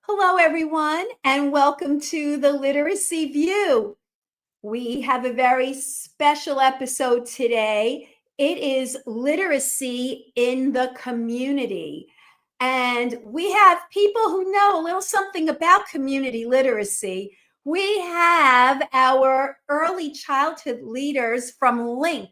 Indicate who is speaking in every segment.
Speaker 1: Hello, everyone, and welcome to the Literacy View. We have a very special episode today. It is literacy in the community. And we have people who know a little something about community literacy. We have our early childhood leaders from LINC,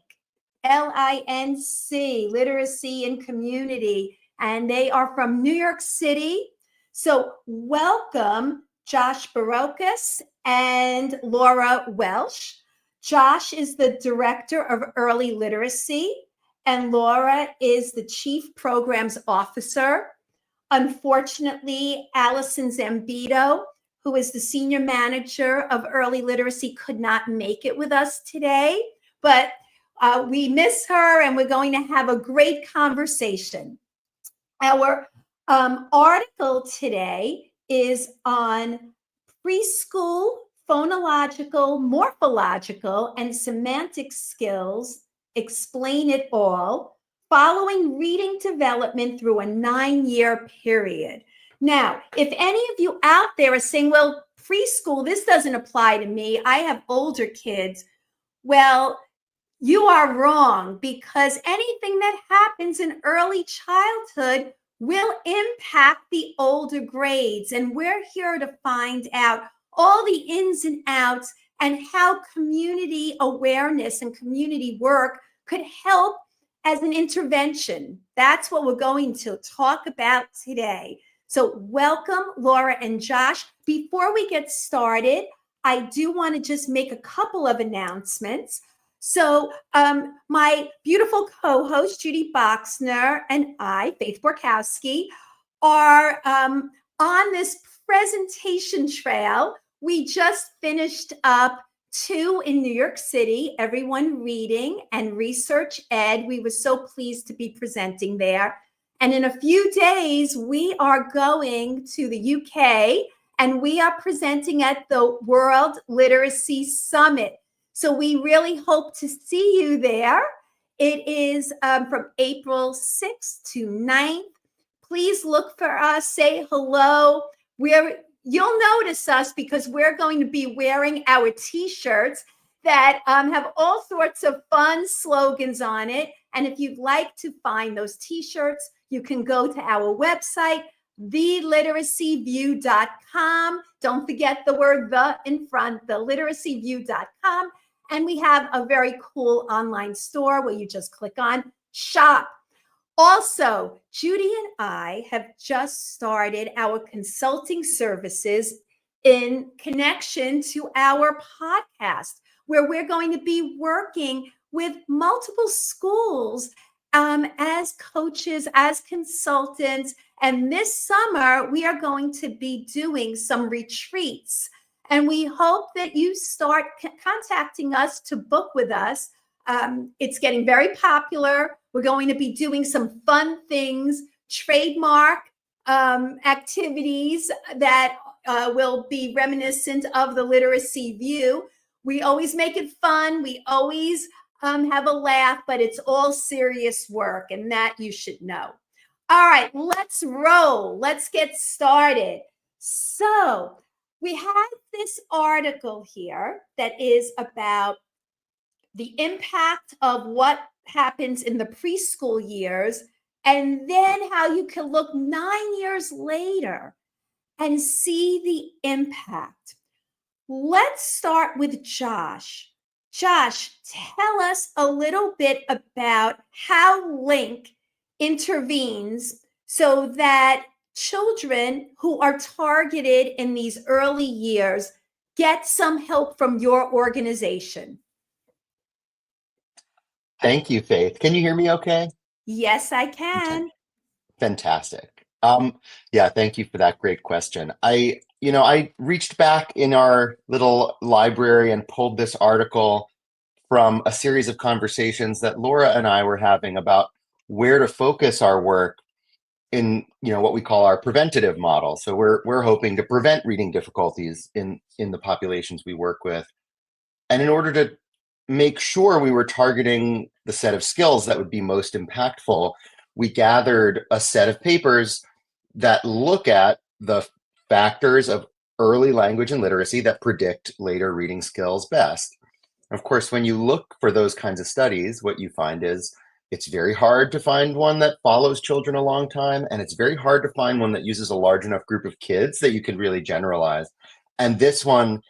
Speaker 1: LINC, Literacy in Community, and they are from New York City. So welcome, Josh Barocas and Laura Welsh. Josh is the Director of Early Literacy, and Laura is the Chief Programs Officer. Unfortunately, Allison Zambito, who is the Senior Manager of Early Literacy, could not make it with us today, but we miss her, and we're going to have a great conversation. Our article today is on preschool, phonological, morphological, and semantic skills, explain it all, following reading development through a 9-year period. Now, if any of you out there are saying, well, preschool, this doesn't apply to me, I have older kids. Well, you are wrong, because anything that happens in early childhood will impact the older grades. And we're here to find out all the ins and outs and how community awareness and community work could help as an intervention. That's what we're going to talk about today. So welcome, Laura and Josh. Before we get started, I do want to just make a couple of announcements. So my beautiful co-host, Judy Boxner, and I, Faith Borkowski, are on this presentation trail. We just finished up 2 in New York City, Everyone Reading and Research Ed. We were so pleased to be presenting there. And in a few days, we are going to the UK, and we are presenting at the World Literacy Summit. So we really hope to see you there. It is from April 6th to 9th. Please look for us, say hello. You'll notice us because we're going to be wearing our t-shirts that have all sorts of fun slogans on it. And if you'd like to find those t-shirts, you can go to our website, theliteracyview.com. Don't forget the word "the" in front, theliteracyview.com. And we have a very cool online store where you just click on shop. Also, Judy and I have just started our consulting services in connection to our podcast, where we're going to be working with multiple schools as coaches, as consultants. And this summer, we are going to be doing some retreats. And we hope that you start contacting us to book with us. It's getting very popular. We're going to be doing some fun things, trademark activities that will be reminiscent of the Literacy View. We always make it fun. We always have a laugh, but it's all serious work, and that you should know. All right, let's roll. Let's get started. So we have this article here that is about the impact of what happens in the preschool years, and then how you can look 9 years later and see the impact. Let's start with Josh. Josh, tell us a little bit about how LINC intervenes so that children who are targeted in these early years get some help from your organization.
Speaker 2: Thank you, Faith. Can you hear me okay?
Speaker 1: Yes, I can.
Speaker 2: Fantastic. Yeah, thank you for that great question. I reached back in our little library and pulled this article from a series of conversations that Laura and I were having about where to focus our work in what we call our preventative model. So we're hoping to prevent reading difficulties in the populations we work with. And in order to make sure we were targeting the set of skills that would be most impactful, we gathered a set of papers that look at the factors of early language and literacy that predict later reading skills best. Of course, when you look for those kinds of studies, what you find is it's very hard to find one that follows children a long time, and it's very hard to find one that uses a large enough group of kids that you can really generalize. And this one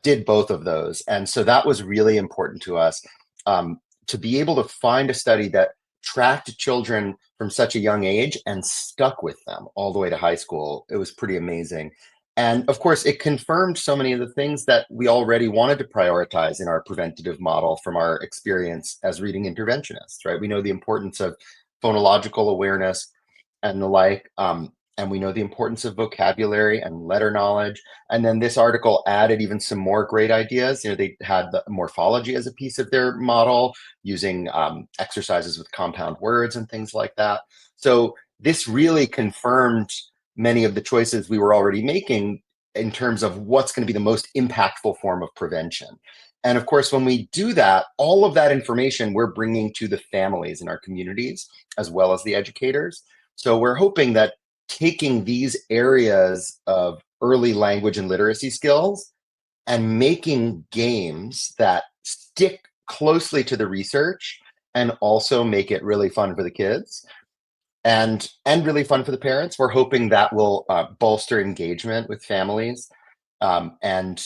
Speaker 2: did both of those. And so that was really important to us, to be able to find a study that tracked children from such a young age and stuck with them all the way to high school. It was pretty amazing. And of course, it confirmed so many of the things that we already wanted to prioritize in our preventative model from our experience as reading interventionists, right? We know the importance of phonological awareness and the like, and we know the importance of vocabulary and letter knowledge. And then this article added even some more great ideas. You know, they had the morphology as a piece of their model, using exercises with compound words and things like that. So this really confirmed many of the choices we were already making in terms of what's going to be the most impactful form of prevention. And of course, when we do that, all of that information we're bringing to the families in our communities, as well as the educators. So we're hoping that taking these areas of early language and literacy skills and making games that stick closely to the research and also make it really fun for the kids and really fun for the parents. We're hoping that will bolster engagement with families, and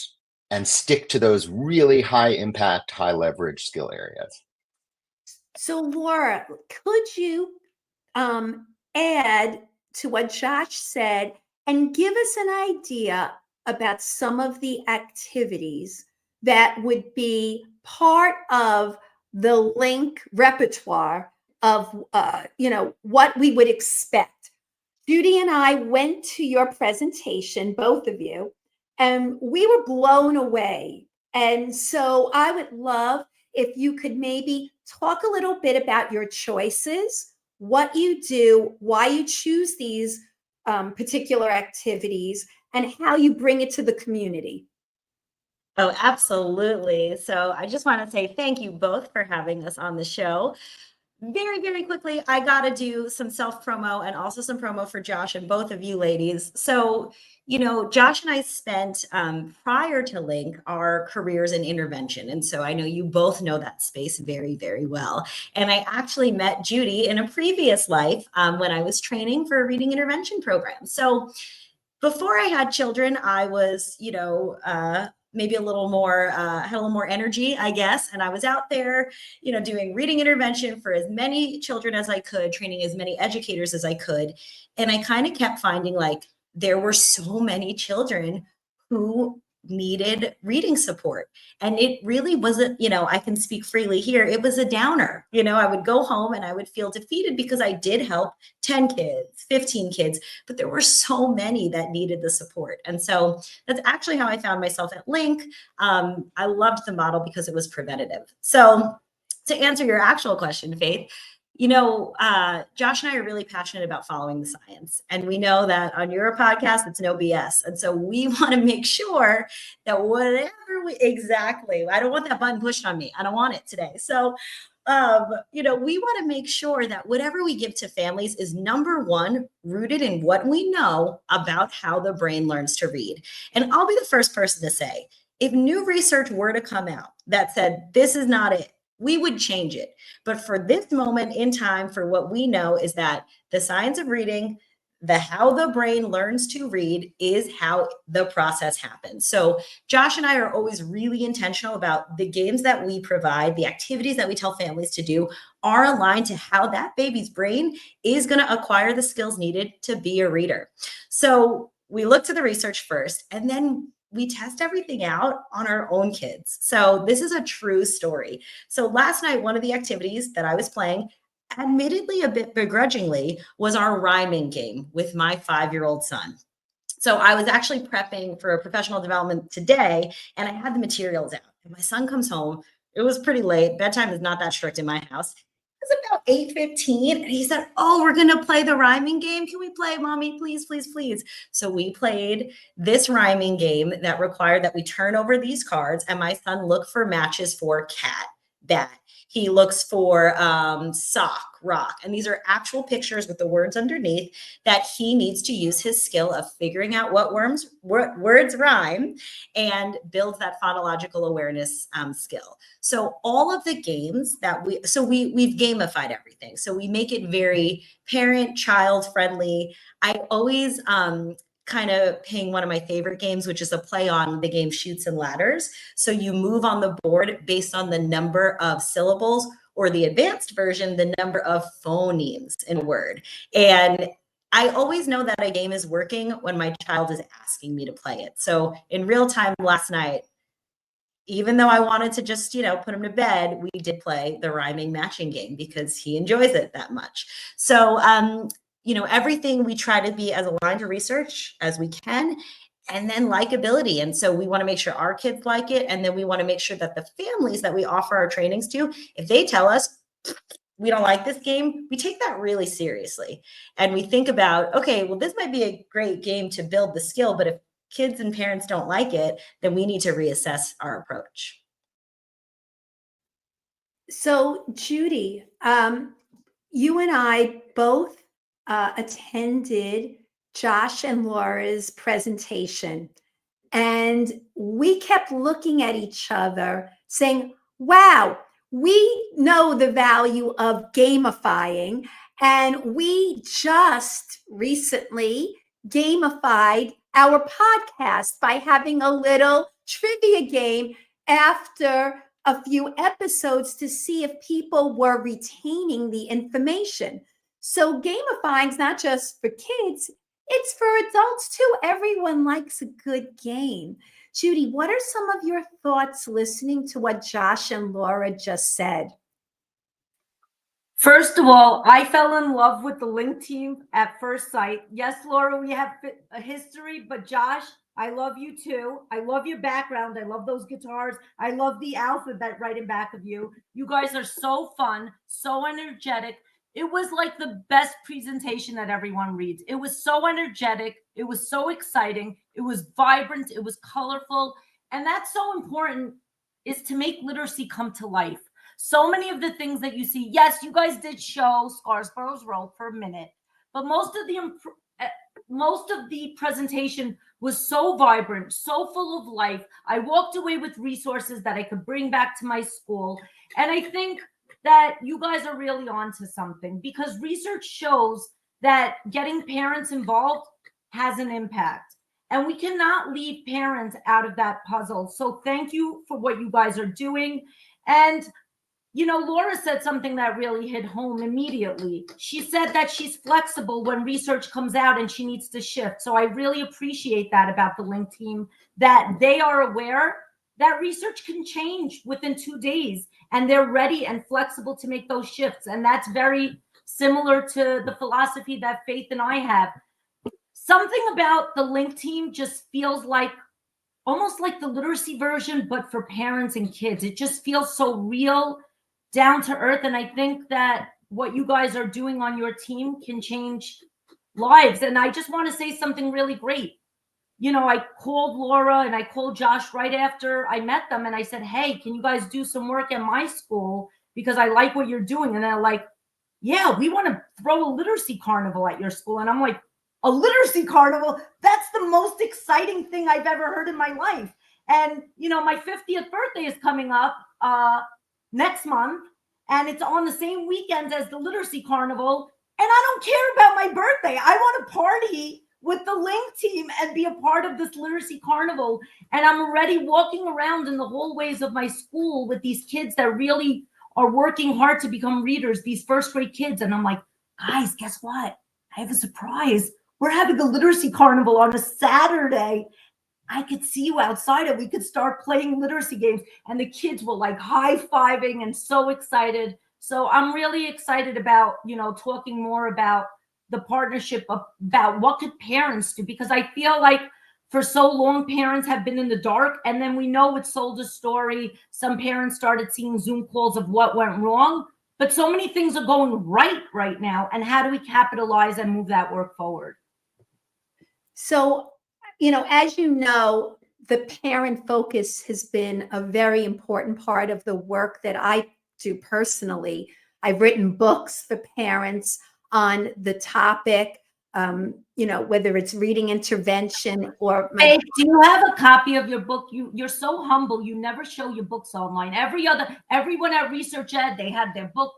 Speaker 2: stick to those really high impact, high leverage skill areas.
Speaker 1: So Laura, could you add to what Josh said and give us an idea about some of the activities that would be part of the LINC repertoire of what we would expect? Judy and I went to your presentation, both of you, and we were blown away. And so I would love if you could maybe talk a little bit about your choices, what you do, why you choose these particular activities, and how you bring it to the community.
Speaker 3: Oh, absolutely. So I just want to say thank you both for having us on the show. Very, very quickly, I got to do some self-promo and also some promo for Josh and both of you ladies. So, Josh and I spent, prior to LINC, our careers in intervention. And so I know you both know that space very, very well. And I actually met Judy in a previous life when I was training for a reading intervention program. So before I had children, I was, maybe a little more, had a little more energy, I guess. And I was out there, doing reading intervention for as many children as I could, training as many educators as I could. And I kind of kept finding there were so many children who needed reading support. And it really wasn't, I can speak freely here. It was a downer. I would go home and I would feel defeated because I did help 10 kids, 15 kids, but there were so many that needed the support. And so that's actually how I found myself at LINC. I loved the model because it was preventative. So to answer your actual question, Faith, Josh and I are really passionate about following the science. And we know that on your podcast, it's no BS. And so we want to make sure that whatever exactly, I don't want that button pushed on me. I don't want it today. So, we want to make sure that whatever we give to families is, number one, rooted in what we know about how the brain learns to read. And I'll be the first person to say, if new research were to come out that said, this is not it, we would change it. But for this moment in time, for what we know is that the science of reading, how the brain learns to read is how the process happens. So Josh and I are always really intentional about the games that we provide, the activities that we tell families to do are aligned to how that baby's brain is going to acquire the skills needed to be a reader. So we look to the research first, and then we test everything out on our own kids. So this is a true story. So last night, one of the activities that I was playing, admittedly a bit begrudgingly, was our rhyming game with my 5-year-old son. So I was actually prepping for a professional development today, and I had the materials out. And my son comes home. It was pretty late. Bedtime is not that strict in my house. It was about 8:15, and he said, "Oh, we're going to play the rhyming game. Can we play, Mommy? Please, please, please." So we played this rhyming game that required that we turn over these cards, and my son looked for matches for cat, bat, He looks for sock, rock. And these are actual pictures with the words underneath that he needs to use his skill of figuring out what words rhyme and build that phonological awareness skill. So all of the games that we've gamified everything. So we make it very parent, child friendly. I always kind of playing one of my favorite games, which is a play on the game Chutes and Ladders. So you move on the board based on the number of syllables, or the advanced version, the number of phonemes in a word. And I always know that a game is working when my child is asking me to play it. So in real time last night, even though I wanted to just, put him to bed, we did play the rhyming matching game because he enjoys it that much. So, everything we try to be as aligned to research as we can, and then likability. And so we want to make sure our kids like it. And then we want to make sure that the families that we offer our trainings to, if they tell us we don't like this game, we take that really seriously. And we think about, okay, well, this might be a great game to build the skill, but if kids and parents don't like it, then we need to reassess our approach.
Speaker 1: So Judy, you and I both attended Josh and Laura's presentation, and we kept looking at each other saying, wow, we know the value of gamifying, and we just recently gamified our podcast by having a little trivia game after a few episodes to see if people were retaining the information. So gamifying is not just for kids, it's for adults too. Everyone likes a good game. Judy, what are some of your thoughts listening to what Josh and Laura just said?
Speaker 4: First of all, I fell in love with the LINC team at first sight. Yes, Laura, we have a history, but Josh, I love you too. I love your background. I love those guitars. I love the alphabet right in back of you. You guys are so fun, so energetic. It was like the best presentation that everyone reads. It was so energetic. It was so exciting. It was vibrant. It was colorful. And that's so important, is to make literacy come to life. So many of the things that you see, yes, you guys did show Scarsborough's role for a minute, but most of the presentation was so vibrant, so full of life. I walked away with resources that I could bring back to my school. And I think that you guys are really onto something, because research shows that getting parents involved has an impact. And we cannot leave parents out of that puzzle. So thank you for what you guys are doing. And Laura said something that really hit home immediately. She said that she's flexible when research comes out and she needs to shift. So I really appreciate that about the LINC team, that they are aware that research can change within 2 days and they're ready and flexible to make those shifts. And that's very similar to the philosophy that Faith and I have. Something about the LINC team just feels like almost like the literacy version, but for parents and kids. It just feels so real, down to earth. And I think that what you guys are doing on your team can change lives. And I just want to say something really great. I called Laura and I called Josh right after I met them. And I said, hey, can you guys do some work at my school? Because I like what you're doing. And they're like, yeah, we want to throw a literacy carnival at your school. And I'm like, a literacy carnival? That's the most exciting thing I've ever heard in my life. And, my 50th birthday is coming up next month, and it's on the same weekend as the literacy carnival. And I don't care about my birthday. I want to party with the LINC team and be a part of this literacy carnival. And I'm already walking around in the hallways of my school with these kids that really are working hard to become readers, these first grade kids. And I'm like, guys, guess what? I have a surprise. We're having a literacy carnival on a Saturday. I could see you outside and we could start playing literacy games. And the kids were like high-fiving and so excited. So I'm really excited about, talking more about the partnership, about what could parents do, because I feel like for so long parents have been in the dark, and then we know it sold a story. Some parents started seeing Zoom calls of what went wrong, but so many things are going right now. And how do we capitalize and move that work forward?
Speaker 1: So, as you know, the parent focus has been a very important part of the work that I do personally. I've written books for parents on the topic, whether it's reading intervention or
Speaker 4: Hey, do you have a copy of your book? You're so humble. You never show your books online. Everyone at Research Ed, they had their book.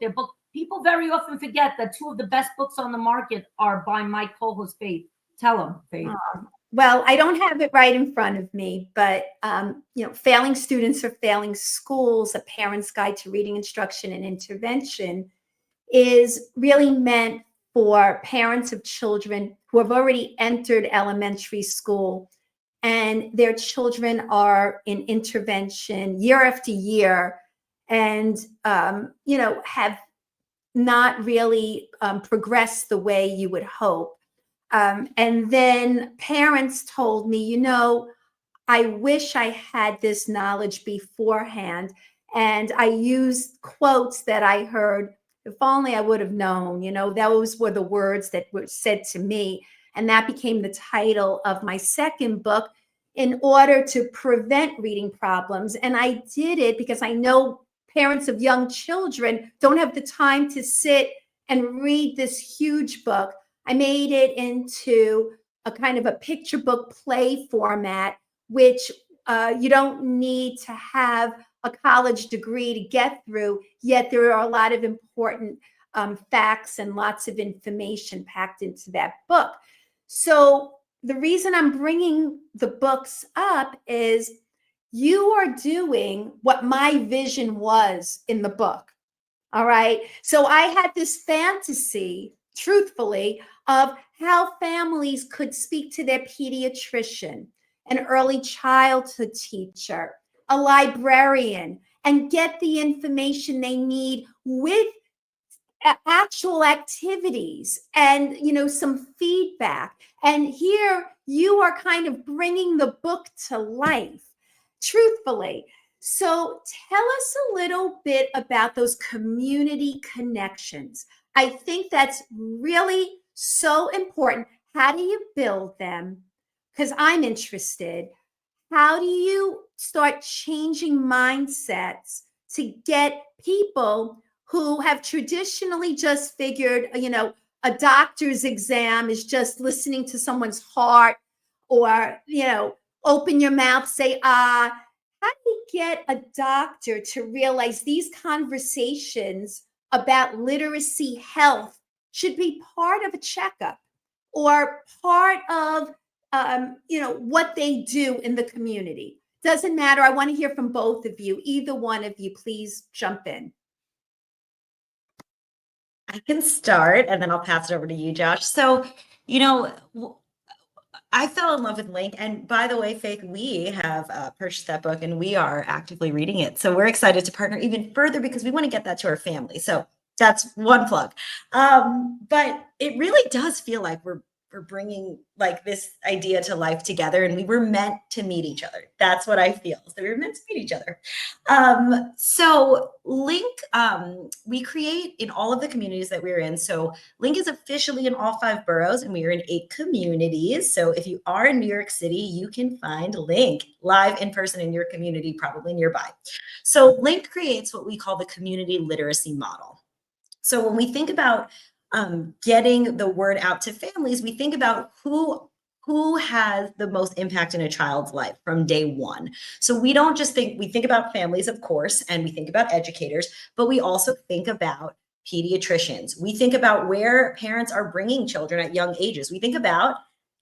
Speaker 4: People very often forget that two of the best books on the market are by my co-host Faith. Tell them, Faith.
Speaker 1: Well, I don't have it right in front of me, but Failing Students or Failing Schools, A Parent's Guide to Reading Instruction and Intervention, is really meant for parents of children who have already entered elementary school and their children are in intervention year after year and, have not really progressed the way you would hope. And then parents told me, I wish I had this knowledge beforehand. And I used quotes that I heard. If only I would have known, those were the words that were said to me. And that became the title of my second book, In Order to Prevent Reading Problems. And I did it because I know parents of young children don't have the time to sit and read this huge book. I made it into a kind of a picture book play format, which you don't need to have a college degree to get through, yet there are a lot of important facts and lots of information packed into that book. So the reason I'm bringing the books up is you are doing what my vision was in the book. All right. So I had this fantasy, truthfully, of how families could speak to their pediatrician, an early childhood teacher, a librarian, and get the information they need with actual activities and, some feedback. And here you are kind of bringing the book to life, truthfully. So tell us a little bit about those community connections. I think that's really so important. How do you build them? Because I'm interested. How do you start changing mindsets to get people who have traditionally just figured, a doctor's exam is just listening to someone's heart or, open your mouth, say, ah. How do you get a doctor to realize these conversations about literacy health should be part of a checkup or part of, what they do in the community? Doesn't matter. I want to hear from both of you. Either one of you, please jump in.
Speaker 3: I can start and then I'll pass it over to you, Josh. So, I fell in love with LINC. And by the way, Faith, we have purchased that book and we are actively reading it. So we're excited to partner even further because we want to get that to our family. So that's one plug. But it really does feel like we're bringing like this idea to life together, and we were meant to meet each other. That's what I feel. So we were meant to meet each other. So LINC, we create in all of the communities that we're in. So LINC is officially in all 5 boroughs, and we are in 8 communities. So if you are in New York City, you can find LINC live in person in your community, probably nearby. So LINC creates what we call the community literacy model. So when we think about getting the word out to families, we think about who has the most impact in a child's life from day one. So we don't just we think about families, of course, and we think about educators, but we also think about pediatricians. We think about where parents are bringing children at young ages. We think about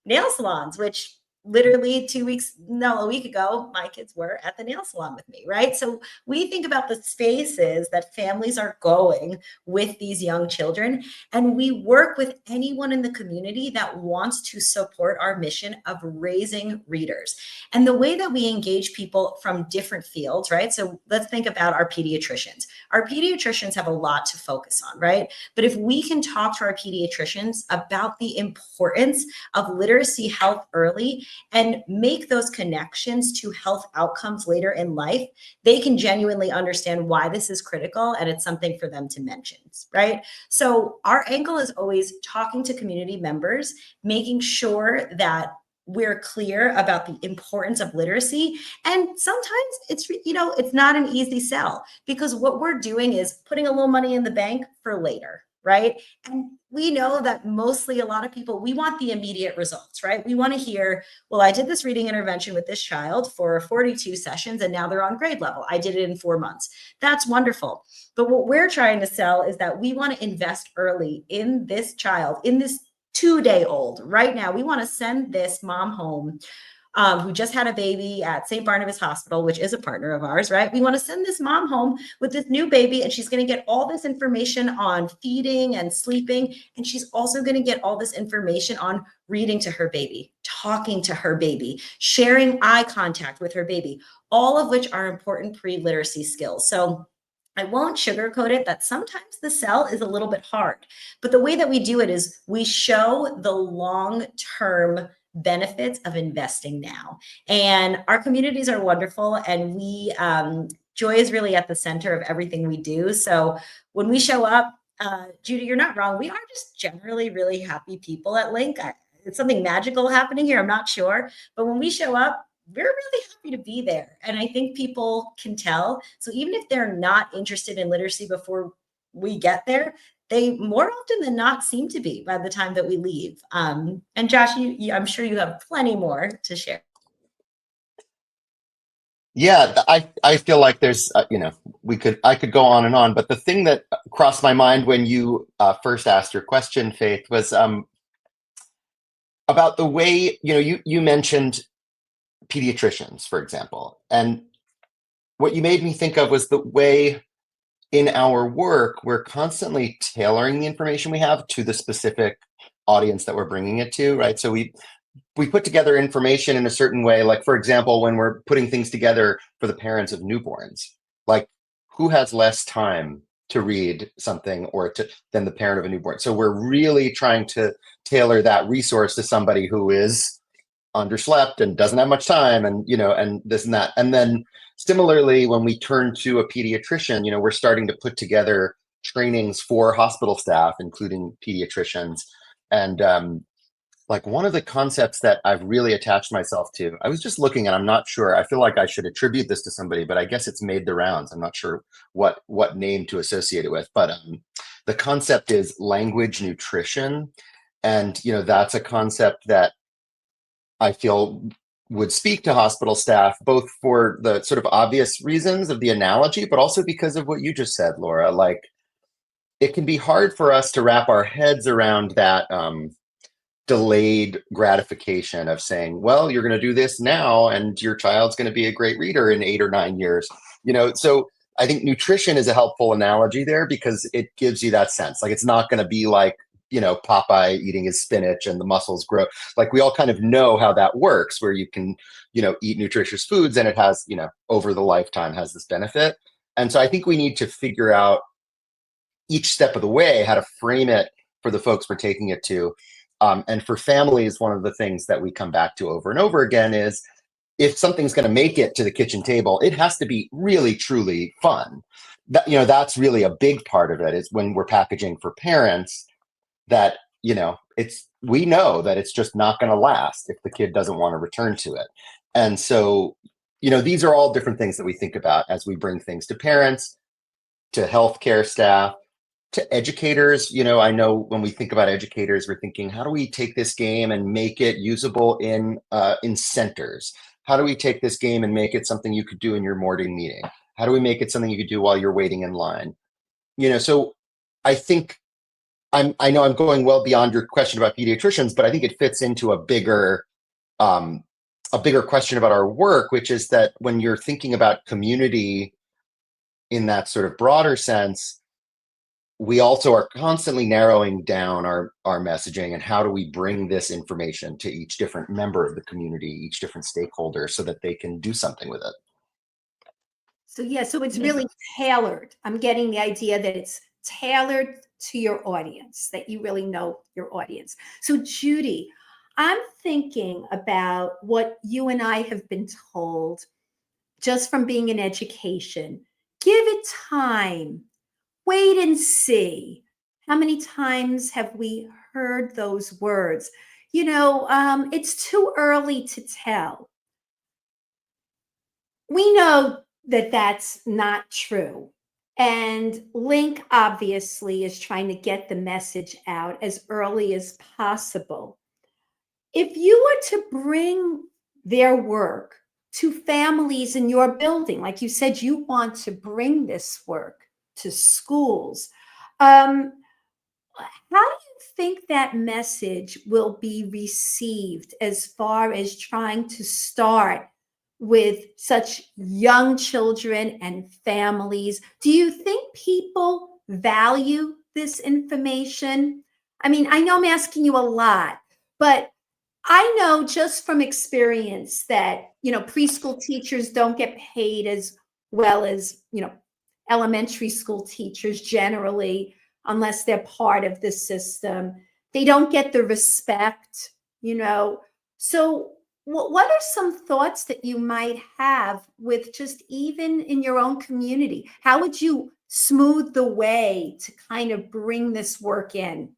Speaker 3: nail salons, which literally a week ago, my kids were at the nail salon with me, right? So we think about the spaces that families are going with these young children, and we work with anyone in the community that wants to support our mission of raising readers. And the way that we engage people from different fields, right? So let's think about our pediatricians. Our pediatricians have a lot to focus on, right? But if we can talk to our pediatricians about the importance of literacy health early, and make those connections to health outcomes later in life, they can genuinely understand why this is critical and it's something for them to mention, right? So our angle is always talking to community members, making sure that we're clear about the importance of literacy. And sometimes it's, it's not an easy sell, because what we're doing is putting a little money in the bank for later, right? And we know that mostly a lot of people, we want the immediate results, right? We want to hear, well, I did this reading intervention with this child for 42 sessions and now they're on grade level. I did it in 4 months. That's wonderful. But what we're trying to sell is that we want to invest early in this child, in this 2-day-old. Right now, we want to send this mom home who just had a baby at St. Barnabas Hospital, which is a partner of ours, right? We want to send this mom home with this new baby, and she's going to get all this information on feeding and sleeping. And she's also going to get all this information on reading to her baby, talking to her baby, sharing eye contact with her baby, all of which are important pre-literacy skills. So I won't sugarcoat it that sometimes the sell is a little bit hard, but the way that we do it is we show the long-term benefits of investing now. And our communities are wonderful, and we, joy is really at the center of everything we do. So when we show up, Judy, you're not wrong. We are just generally really happy people at LINC. It's something magical happening here, I'm not sure. But when we show up, we're really happy to be there. And I think people can tell. So even if they're not interested in literacy before we get there, they more often than not seem to be by the time that we leave. And Josh, I'm sure you have plenty more to share.
Speaker 2: Yeah, I feel like there's, I could go on and on, but the thing that crossed my mind when you first asked your question, Faith, was about the way, you mentioned pediatricians, for example. And what you made me think of was the way in our work, we're constantly tailoring the information we have to the specific audience that we're bringing it to, right? So we put together information in a certain way, like, for example, when we're putting things together for the parents of newborns, like who has less time to read something than the parent of a newborn. So we're really trying to tailor that resource to somebody who is underslept and doesn't have much time, and and this and that. And then similarly, when we turn to a pediatrician, we're starting to put together trainings for hospital staff, including pediatricians. And like, one of the concepts that I've really attached myself to, I was just looking, and I'm not sure, I feel like I should attribute this to somebody, but I guess it's made the rounds. I'm not sure what name to associate it with, but the concept is language nutrition. And that's a concept that I feel would speak to hospital staff, both for the sort of obvious reasons of the analogy, but also because of what you just said, Laura. Like, it can be hard for us to wrap our heads around that delayed gratification of saying, well, you're going to do this now, and your child's going to be a great reader in 8 or 9 years. So I think nutrition is a helpful analogy there, because it gives you that sense. Like, it's not going to be like, Popeye eating his spinach and the muscles grow. Like, we all kind of know how that works, where you can, eat nutritious foods, and it has, over the lifetime has this benefit. And so I think we need to figure out each step of the way how to frame it for the folks we're taking it to. And for families, one of the things that we come back to over and over again is, if something's going to make it to the kitchen table, it has to be really, truly fun. That's really a big part of it, is when we're packaging for parents, that we know that it's just not going to last if the kid doesn't want to return to it. And so these are all different things that we think about as we bring things to parents, to healthcare staff, to educators. I know when we think about educators, we're thinking, how do we take this game and make it usable in centers? How do we take this game and make it something you could do in your morning meeting? How do we make it something you could do while you're waiting in line? So I think I know I'm going well beyond your question about pediatricians, but I think it fits into a bigger question about our work, which is that when you're thinking about community in that sort of broader sense, we also are constantly narrowing down our messaging, and how do we bring this information to each different member of the community, each different stakeholder, so that they can do something with it.
Speaker 1: So it's really tailored. I'm getting the idea that it's tailored to your audience, that you really know your audience. So Judy, I'm thinking about what you and I have been told just from being in education. Give it time. Wait and see. How many times have we heard those words? it's too early to tell. We know that that's not true. And LINC obviously is trying to get the message out as early as possible. If you were to bring their work to families in your building, like you said, you want to bring this work to schools, how do you think that message will be received as far as trying to start with such young children and families? Do you think people value this information? I mean, I know I'm asking you a lot, but I know just from experience that, preschool teachers don't get paid as well as, elementary school teachers generally, unless they're part of the system. They don't get the respect, So what are some thoughts that you might have with just even in your own community? How would you smooth the way to kind of bring this work in?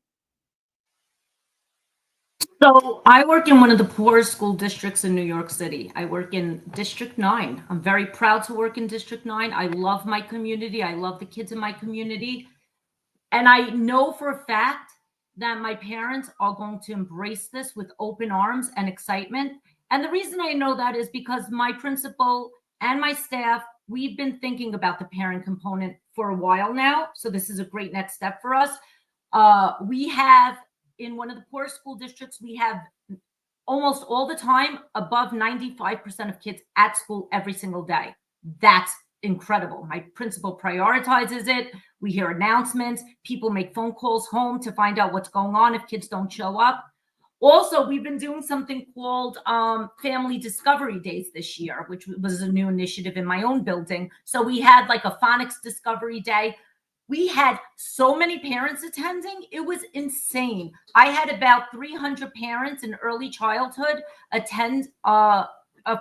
Speaker 4: So I work in one of the poorest school districts in New York City. I work in District 9. I'm very proud to work in District 9. I love my community. I love the kids in my community. And I know for a fact that my parents are going to embrace this with open arms and excitement. And the reason I know that is because my principal and my staff, we've been thinking about the parent component for a while now. So this is a great next step for us. We have, in one of the poorest school districts, we have almost all the time above 95% of kids at school every single day. That's incredible. My principal prioritizes it. We hear announcements. People make phone calls home to find out what's going on if kids don't show up. Also, we've been doing something called Family Discovery Days this year, which was a new initiative in my own building. So we had like a phonics discovery day. We had so many parents attending. It was insane. I had about 300 parents in early childhood attend a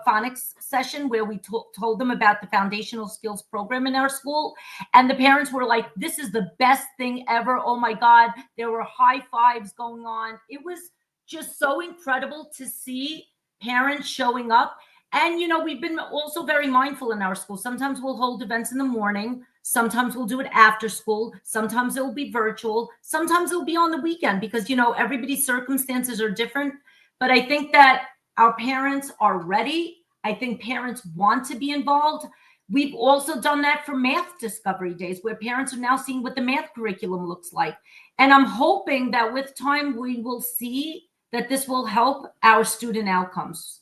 Speaker 4: phonics session where we told them about the foundational skills program in our school. And the parents were like, this is the best thing ever. Oh my God. There were high fives going on. It was just so incredible to see parents showing up. And, we've been also very mindful in our school. Sometimes we'll hold events in the morning. Sometimes we'll do it after school. Sometimes it will be virtual. Sometimes it'll be on the weekend because, everybody's circumstances are different. But I think that our parents are ready. I think parents want to be involved. We've also done that for math discovery days where parents are now seeing what the math curriculum looks like. And I'm hoping that with time, we will see that this will help our student outcomes.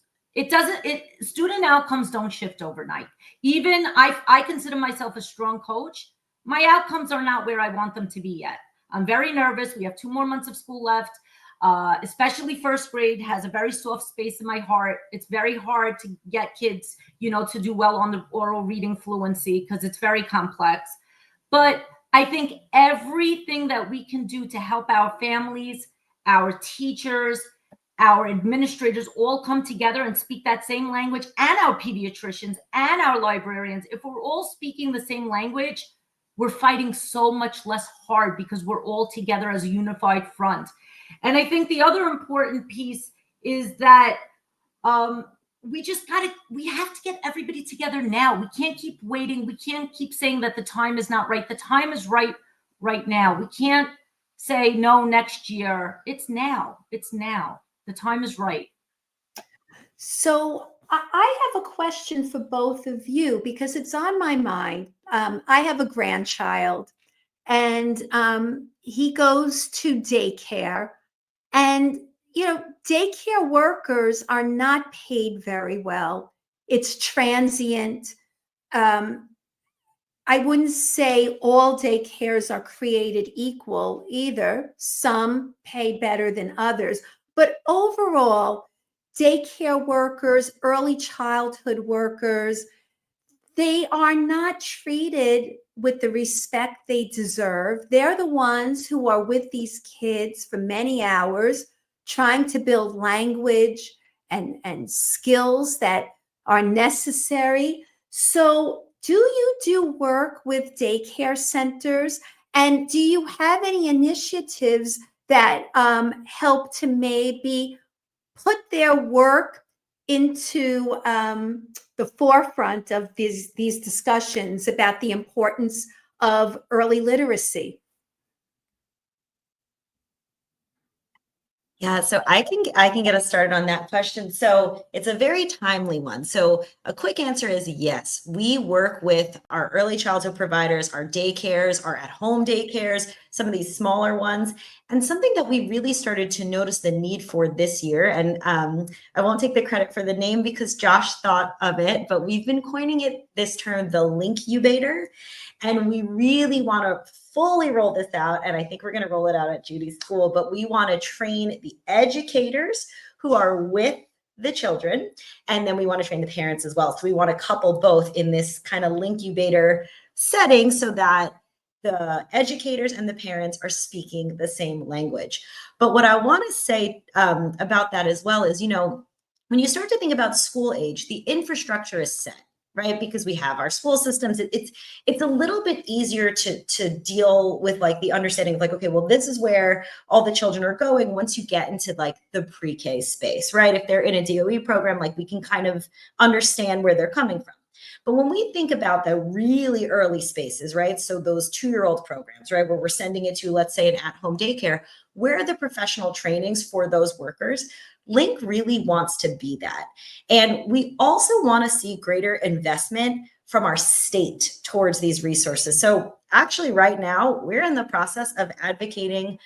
Speaker 4: Student outcomes don't shift overnight. Even I consider myself a strong coach. My outcomes are not where I want them to be yet. I'm very nervous. We have 2 more months of school left. Especially first grade has a very soft space in my heart. It's very hard to get kids, to do well on the oral reading fluency because it's very complex. But I think everything that we can do to help our families, our teachers, our administrators all come together and speak that same language, and our pediatricians and our librarians, if we're all speaking the same language, we're fighting so much less hard because we're all together as a unified front. And I think the other important piece is that we have to get everybody together now. We can't keep waiting. We can't keep saying that the time is not right. The time is right now. We can't say no next year. It's now. It's now. The time is right.
Speaker 1: So I have a question for both of you because it's on my mind. I have a grandchild and he goes to daycare, and daycare workers are not paid very well. It's transient. I wouldn't say all daycares are created equal either. Some pay better than others. But overall, daycare workers, early childhood workers, they are not treated with the respect they deserve. They're the ones who are with these kids for many hours, trying to build language and skills that are necessary. So do you do work with daycare centers? And do you have any initiatives that help to maybe put their work into the forefront of these discussions about the importance of early literacy?
Speaker 3: Yeah, so I can get us started on that question. So it's a very timely one. So a quick answer is yes. We work with our early childhood providers, our daycares, our at-home daycares, some of these smaller ones. And something that we really started to notice the need for this year, and I won't take the credit for the name because Josh thought of it, but we've been coining it this term, the linkubator. And we really want to fully roll this out. And I think we're going to roll it out at Judy's school, but we want to train the educators who are with the children. And then we want to train the parents as well. So we want to couple both in this kind of linkubator setting so that the educators and the parents are speaking the same language. But what I want to say about that as well is, when you start to think about school age, the infrastructure is set, right? Because we have our school systems. It's a little bit easier to deal with like the understanding of like, okay, well, this is where all the children are going once you get into like the pre-K space, right? If they're in a DOE program, like we can kind of understand where they're coming from. But when we think about the really early spaces, right? So those 2-year-old programs, right? Where we're sending it to, let's say, an at-home daycare, where are the professional trainings for those workers? LINC really wants to be that. And we also want to see greater investment from our state towards these resources. So actually right now, we're in the process of advocating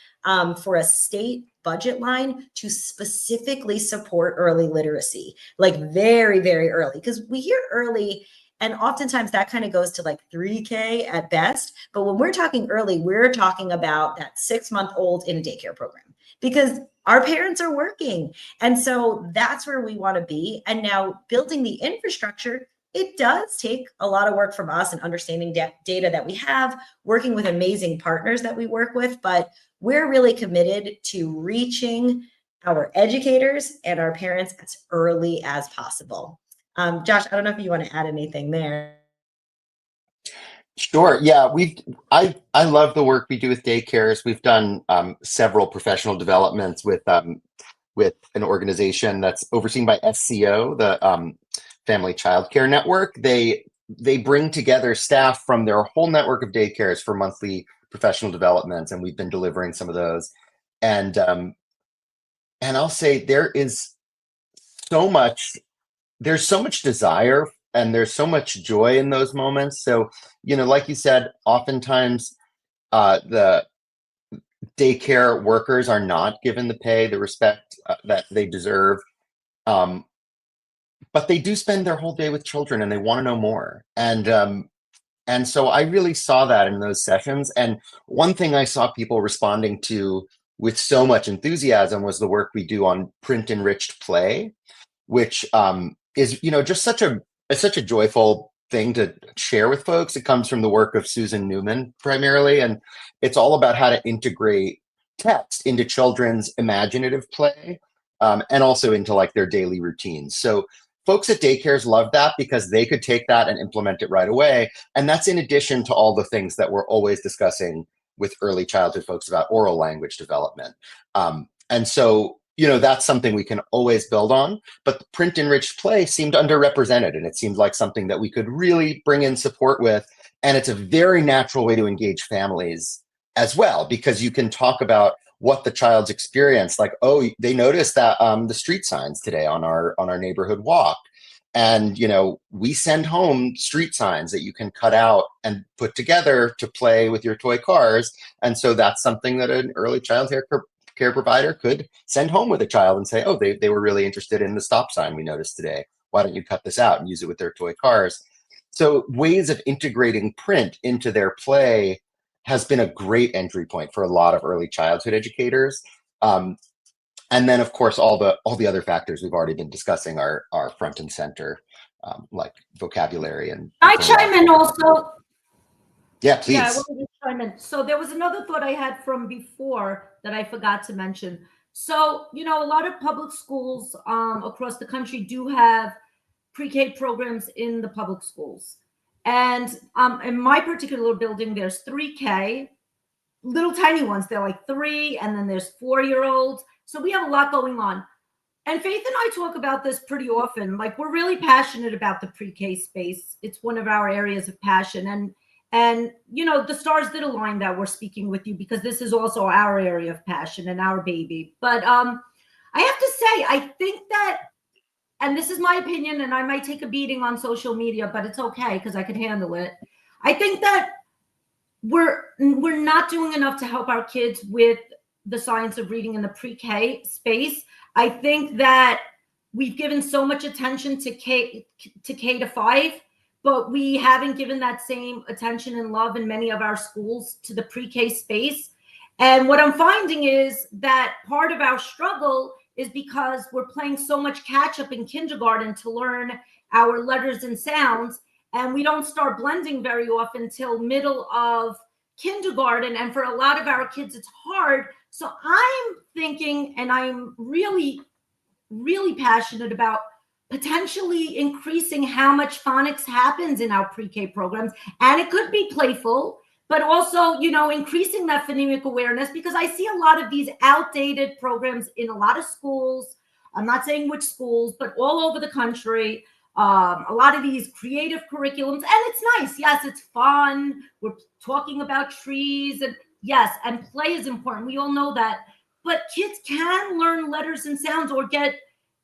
Speaker 3: for a state budget line to specifically support early literacy, like very, very early, because we hear early and oftentimes that kind of goes to like 3K at best. But when we're talking early, we're talking about that 6-month-old in a daycare program because our parents are working. And so that's where we want to be. And now building the infrastructure, it does take a lot of work from us and understanding data that we have, working with amazing partners that we work with, but we're really committed to reaching our educators and our parents as early as possible. Josh, I don't know if you want to add anything there.
Speaker 2: Sure. Yeah, I love the work we do with daycares. We've done several professional developments with an organization that's overseen by SCO, the Family Child Care Network. They bring together staff from their whole network of daycares for monthly professional developments, and we've been delivering some of those. And I'll say there's so much desire and there's so much joy in those moments. So, like you said, oftentimes the daycare workers are not given the pay, the respect that they deserve. But they do spend their whole day with children and they want to know more. And so I really saw that in those sessions. And one thing I saw people responding to with so much enthusiasm was the work we do on print enriched play, which is just such a joyful thing to share with folks. It comes from the work of Susan Newman primarily, and it's all about how to integrate text into children's imaginative play and also into like their daily routines. So folks at daycares love that because they could take that and implement it right away. And that's in addition to all the things that we're always discussing with early childhood folks about oral language development. And so that's something we can always build on, but the print enriched play seemed underrepresented and it seemed like something that we could really bring in support with. And it's a very natural way to engage families as well, because you can talk about what the child's experience, like, oh, they noticed that the street signs today on our neighborhood walk. And, we send home street signs that you can cut out and put together to play with your toy cars. And so that's something that an early child care provider could send home with a child and say, oh, they were really interested in the stop sign we noticed today. Why don't you cut this out and use it with their toy cars? So ways of integrating print into their play has been a great entry point for a lot of early childhood educators. And then, of course, all the other factors we've already been discussing are front and center, like vocabulary and.
Speaker 4: I chime in also.
Speaker 2: Yeah, please.
Speaker 4: Yeah, I wanted to chime in. So there was another thought I had from before that I forgot to mention. So, a lot of public schools across the country do have pre-K programs in the public schools. And in my particular building, there's 3K, little tiny ones. They're like 3, and then there's 4-year-olds. So we have a lot going on. And Faith and I talk about this pretty often. Like, we're really passionate about the pre-K space. It's one of our areas of passion. And you know, the stars did align that we're speaking with you, because this is also our area of passion and our baby. But I have to say, I think that, and this is my opinion, and I might take a beating on social media, but it's okay because I can handle it. I think that we're not doing enough to help our kids with the science of reading in the pre-K space. I think that we've given so much attention to K to 5, but we haven't given that same attention and love in many of our schools to the pre-K space. And what I'm finding is that part of our struggle is because we're playing so much catch up in kindergarten to learn our letters and sounds, and we don't start blending very often till middle of kindergarten. And for a lot of our kids, it's hard. So I'm thinking, and I'm really, really passionate about potentially increasing how much phonics happens in our pre-K programs. And it could be playful, but also, you know, increasing that phonemic awareness, because I see a lot of these outdated programs in a lot of schools. I'm not saying which schools, but all over the country. A lot of these creative curriculums, and it's nice. Yes, it's fun. We're talking about trees, and yes, and play is important. We all know that. But kids can learn letters and sounds or get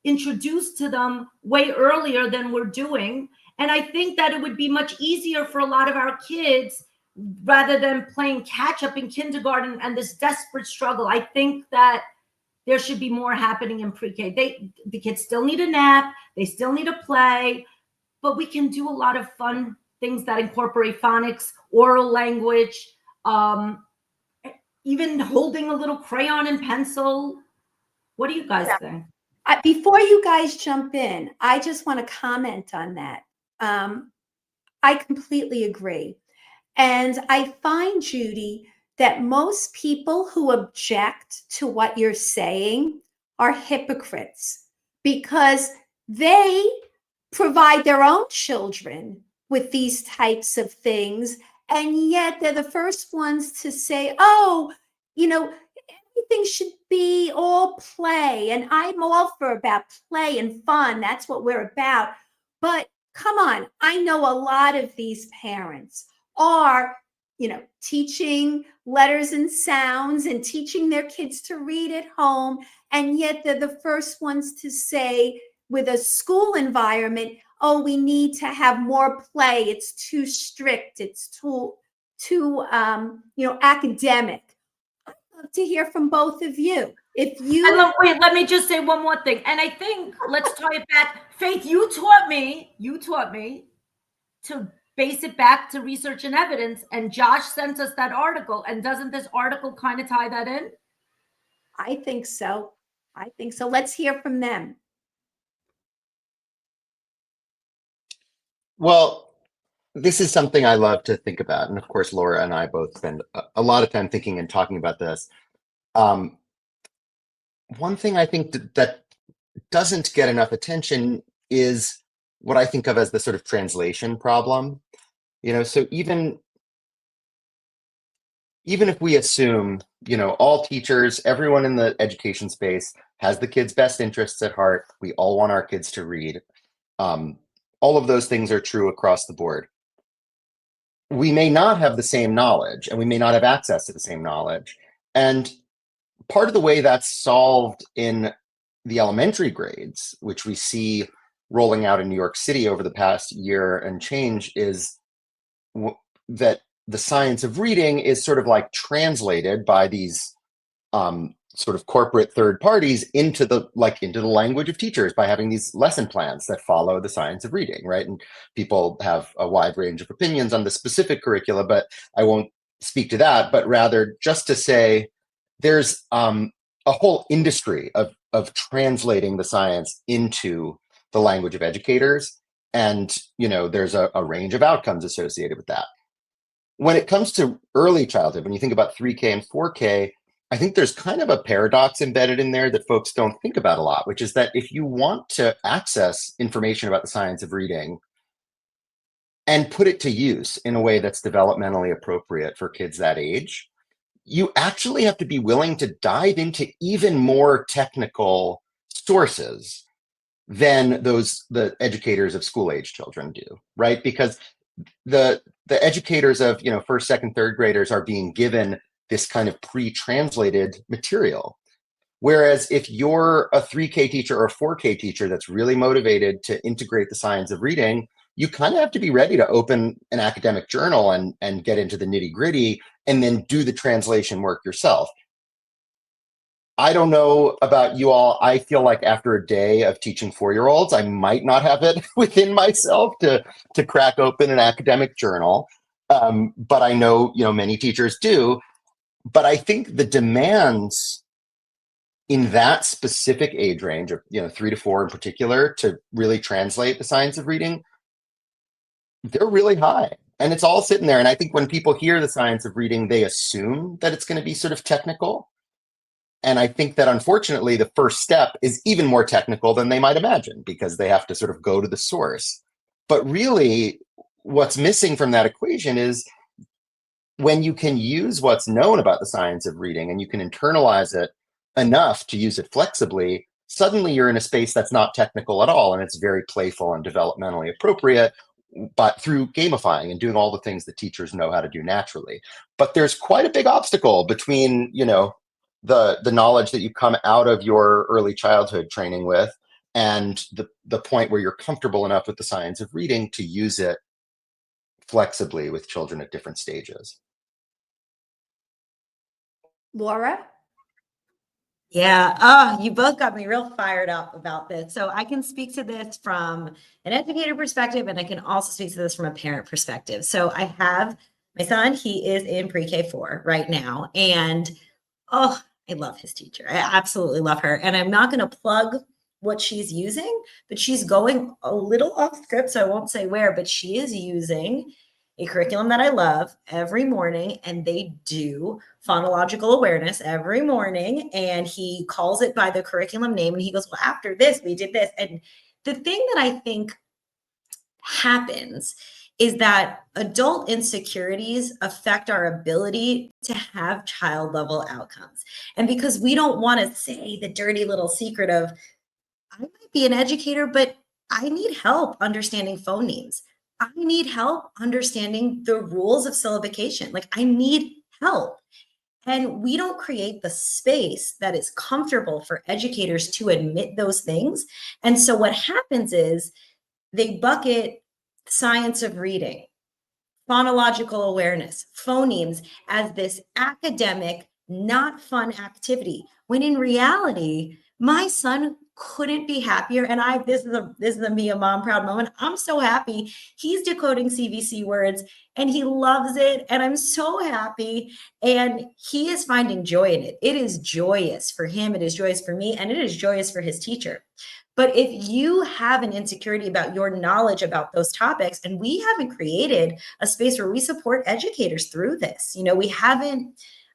Speaker 4: introduced to them way earlier than we're doing. And I think that it would be much easier for a lot of our kids, rather than playing catch up in kindergarten and this desperate struggle. I think that there should be more happening in pre-K. The kids still need a nap, they still need to play, but we can do a lot of fun things that incorporate phonics, oral language, even holding a little crayon and pencil. What do you guys think?
Speaker 1: Before you guys jump in, I just want to comment on that. I completely agree. And I find, Judy, that most people who object to what you're saying are hypocrites, because they provide their own children with these types of things. And yet they're the first ones to say, oh, you know, everything should be all play. And I'm all for about play and fun. That's what we're about. But come on, I know a lot of these parents are, you know, teaching letters and sounds and teaching their kids to read at home. And yet they're the first ones to say, with a school environment, oh, we need to have more play. It's too strict. It's too you know, academic. I'd love to hear from both of you. If you
Speaker 4: wait, let me just say one more thing. And I think, let's tie it back. Faith, you taught me to base it back to research and evidence. And Josh sent us that article. And doesn't this article kind of tie that in?
Speaker 1: I think so. I think so. Let's hear from them.
Speaker 2: Well, this is something I love to think about. And of course, Laura and I both spend a lot of time thinking and talking about this. One thing I think that doesn't get enough attention is what I think of as the sort of translation problem. You know, so even if we assume, you know, all teachers, everyone in the education space has the kids' best interests at heart, we all want our kids to read. All of those things are true across the board. We may not have the same knowledge, and we may not have access to the same knowledge. And part of the way that's solved in the elementary grades, which we see rolling out in New York City over the past year and change, is that the science of reading is sort of like translated by these sort of corporate third parties into the language of teachers by having these lesson plans that follow the science of reading, right? And people have a wide range of opinions on the specific curricula, but I won't speak to that, but rather just to say there's a whole industry of translating the science into the language of educators. And, you know, there's a range of outcomes associated with that. When it comes to early childhood, when you think about 3K and 4K, I think there's kind of a paradox embedded in there that folks don't think about a lot, which is that if you want to access information about the science of reading and put it to use in a way that's developmentally appropriate for kids that age, you actually have to be willing to dive into even more technical sources than the educators of school age children do, right? Because the educators of, first, second, third graders are being given this kind of pre-translated material. Whereas if you're a 3K teacher or a 4K teacher that's really motivated to integrate the science of reading, you kind of have to be ready to open an academic journal and get into the nitty-gritty and then do the translation work yourself. I don't know about you all. I feel like after a day of teaching 4-year-olds, I might not have it within myself to crack open an academic journal. But I know, many teachers do. But I think the demands in that specific age range of, 3 to 4 in particular, to really translate the science of reading, they're really high. And it's all sitting there. And I think when people hear the science of reading, they assume that it's going to be sort of technical. And I think that unfortunately, the first step is even more technical than they might imagine, because they have to sort of go to the source. But really, what's missing from that equation is when you can use what's known about the science of reading and you can internalize it enough to use it flexibly, suddenly you're in a space that's not technical at all. And it's very playful and developmentally appropriate, but through gamifying and doing all the things that teachers know how to do naturally. But there's quite a big obstacle between, the knowledge that you come out of your early childhood training with and the point where you're comfortable enough with the science of reading to use it flexibly with children at different stages.
Speaker 1: Laura?
Speaker 3: Yeah. Oh, you both got me real fired up about this. So I can speak to this from an educator perspective, and I can also speak to this from a parent perspective. So I have my son, he is in pre-K 4 right now. And I love his teacher. I absolutely love her. And I'm not going to plug what she's using, but she's going a little off script. So I won't say where, but she is using a curriculum that I love every morning, and they do phonological awareness every morning. And he calls it by the curriculum name. And he goes, well, after this, we did this. And the thing that I think happens is that adult insecurities affect our ability to have child level outcomes. And because we don't want to say the dirty little secret of, I might be an educator, but I need help understanding phonemes. I need help understanding the rules of syllabication. Like, I need help. And we don't create the space that is comfortable for educators to admit those things. And so what happens is they bucket science of reading, phonological awareness, phonemes as this academic, not fun activity, when in reality, my son couldn't be happier. And this is a me, a mom proud moment. I'm so happy he's decoding CVC words and he loves it. And I'm so happy. And he is finding joy in it. It is joyous for him. It is joyous for me. And it is joyous for his teacher. But if you have an insecurity about your knowledge about those topics, and we haven't created a space where we support educators through this,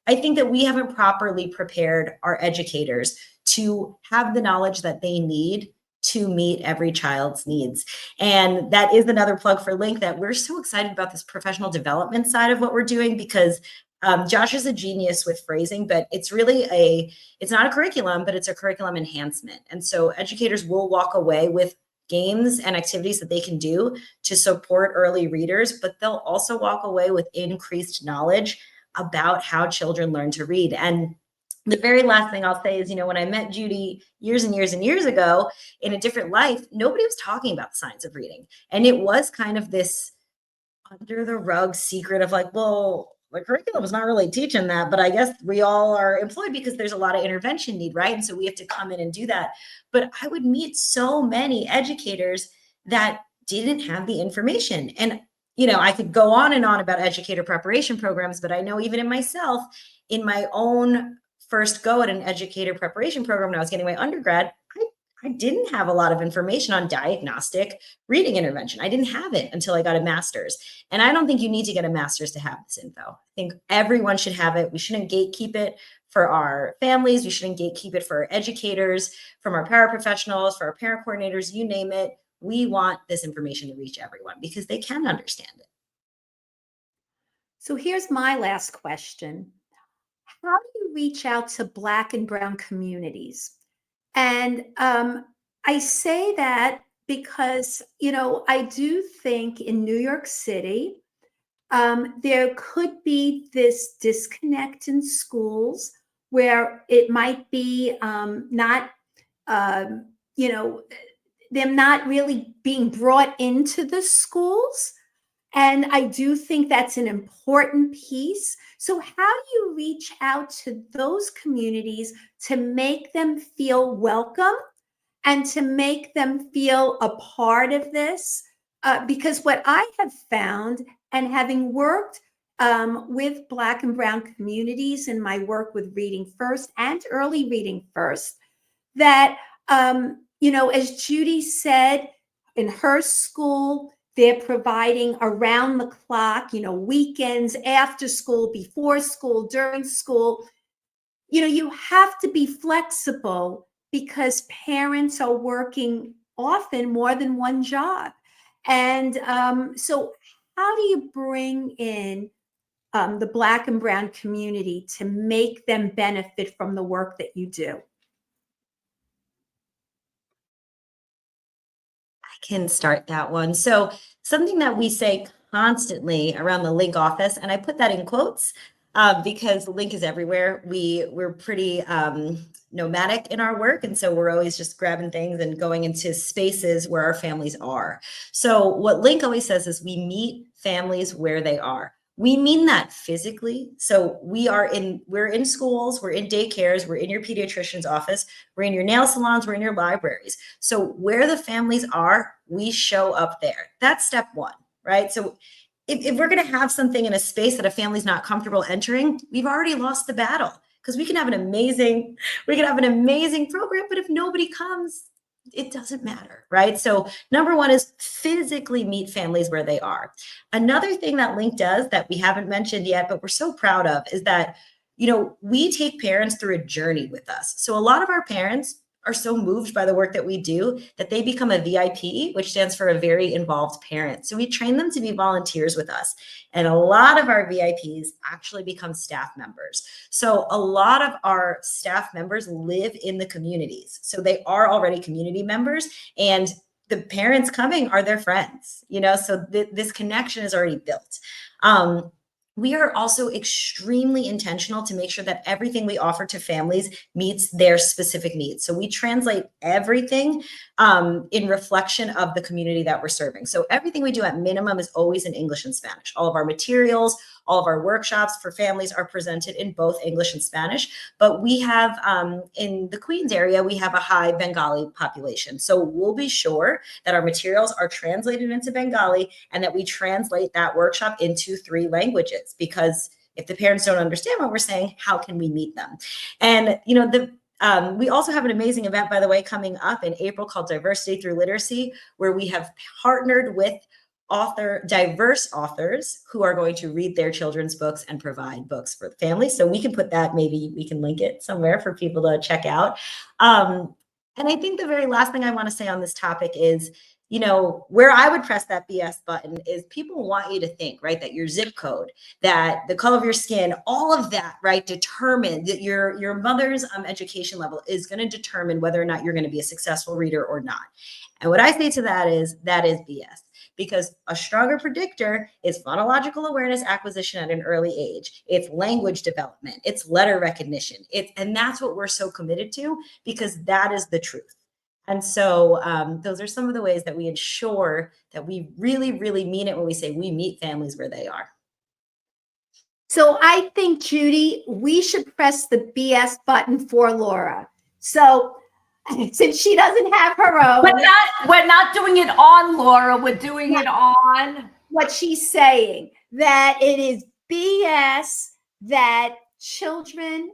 Speaker 3: I think that we haven't properly prepared our educators to have the knowledge that they need to meet every child's needs. And that is another plug for LINC, that we're so excited about this professional development side of what we're doing, because Josh is a genius with phrasing, but it's not a curriculum, but it's a curriculum enhancement. And so educators will walk away with games and activities that they can do to support early readers, but they'll also walk away with increased knowledge about how children learn to read. And the very last thing I'll say is, when I met Judy years and years and years ago in a different life, nobody was talking about the science of reading. And it was kind of this under the rug secret of like, well, the curriculum is not really teaching that, but I guess we all are employed because there's a lot of intervention need, right? And so we have to come in and do that. But I would meet so many educators that didn't have the information. And, I could go on and on about educator preparation programs, but I know even in myself, in my own first go at an educator preparation program when I was getting my undergrad, I didn't have a lot of information on diagnostic reading intervention. I didn't have it until I got a master's. And I don't think you need to get a master's to have this info. I think everyone should have it. We shouldn't gatekeep it for our families. We shouldn't gatekeep it for our educators, from our paraprofessionals, for our parent coordinators, you name it. We want this information to reach everyone because they can understand it.
Speaker 1: So here's my last question. How do you reach out to Black and Brown communities? And I say that because, I do think in New York City, there could be this disconnect in schools where it might be not, you know, them not really being brought into the schools. And I do think that's an important piece. So, how do you reach out to those communities to make them feel welcome and to make them feel a part of this? Because what I have found, and having worked with Black and Brown communities in my work with Reading First and Early Reading First, that, as Judy said, in her school, they're providing around the clock, weekends, after school, before school, during school. You have to be flexible because parents are working often more than one job. And so how do you bring in the Black and Brown community to make them benefit from the work that you do?
Speaker 3: Can start that one. So something that we say constantly around the LINC office, and I put that in quotes because LINC is everywhere. We're pretty nomadic in our work, and so we're always just grabbing things and going into spaces where our families are. So what LINC always says is we meet families where they are. We mean that physically. So we're in schools, we're in daycares, we're in your pediatrician's office, we're in your nail salons, we're in your libraries. So where the families are, we show up there. That's step one, right? So if we're going to have something in a space that a family's not comfortable entering, we've already lost the battle, because we can have an amazing program, but if nobody comes, it doesn't matter, right? So number one is physically meet families where they are. Another thing that LINC does that we haven't mentioned yet, but we're so proud of, is that, we take parents through a journey with us. So a lot of our parents are so moved by the work that we do that they become a VIP, which stands for a very involved parent. So we train them to be volunteers with us. And a lot of our VIPs actually become staff members. So a lot of our staff members live in the communities. So they are already community members, and the parents coming are their friends, so this connection is already built. We are also extremely intentional to make sure that everything we offer to families meets their specific needs. So we translate everything in reflection of the community that we're serving. So everything we do at minimum is always in English and Spanish. All of our materials, all of our workshops for families are presented in both English and Spanish. But we have, in the Queens area, we have a high Bengali population. So we'll be sure that our materials are translated into Bengali and that we translate that workshop into 3 languages, because if the parents don't understand what we're saying, how can we meet them? And, we also have an amazing event, by the way, coming up in April called Diversity Through Literacy, where we have partnered with diverse authors who are going to read their children's books and provide books for the families. So we can put that, maybe we can link it somewhere for people to check out. And I think the very last thing I want to say on this topic is, where I would press that BS button is people want you to think, right, that your zip code, that the color of your skin, all of that, right, determine that your mother's education level is going to determine whether or not you're going to be a successful reader or not. And what I say to that is BS. Because a stronger predictor is phonological awareness acquisition at an early age. It's language development. It's letter recognition. And that's what we're so committed to, because that is the truth. And so those are some of the ways that we ensure that we really, really mean it when we say we meet families where they are.
Speaker 1: So I think, Judy, we should press the BS button for Laura. So since she doesn't have her own.
Speaker 4: We're not doing it on Laura. We're doing it on
Speaker 1: what she's saying, that it is BS that children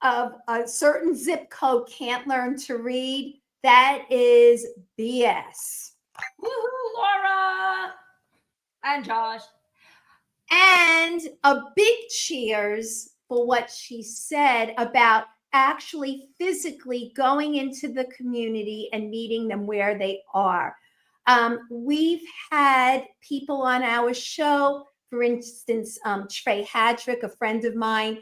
Speaker 1: of a certain zip code can't learn to read. That is BS.
Speaker 4: Woohoo, Laura and Josh.
Speaker 1: And a big cheers for what she said about actually physically going into the community and meeting them where they are. We've had people on our show, for instance, Trey Hadrick, a friend of mine,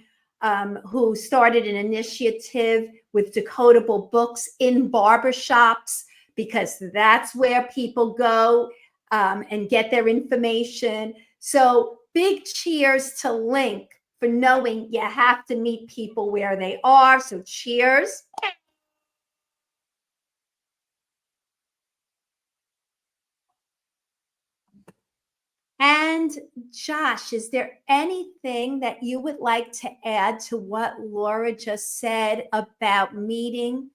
Speaker 1: who started an initiative with decodable books in barbershops, because that's where people go and get their information. So big cheers to LINC for knowing you have to meet people where they are. So cheers. And Josh, is there anything that you would like to add to what Laura just said about meeting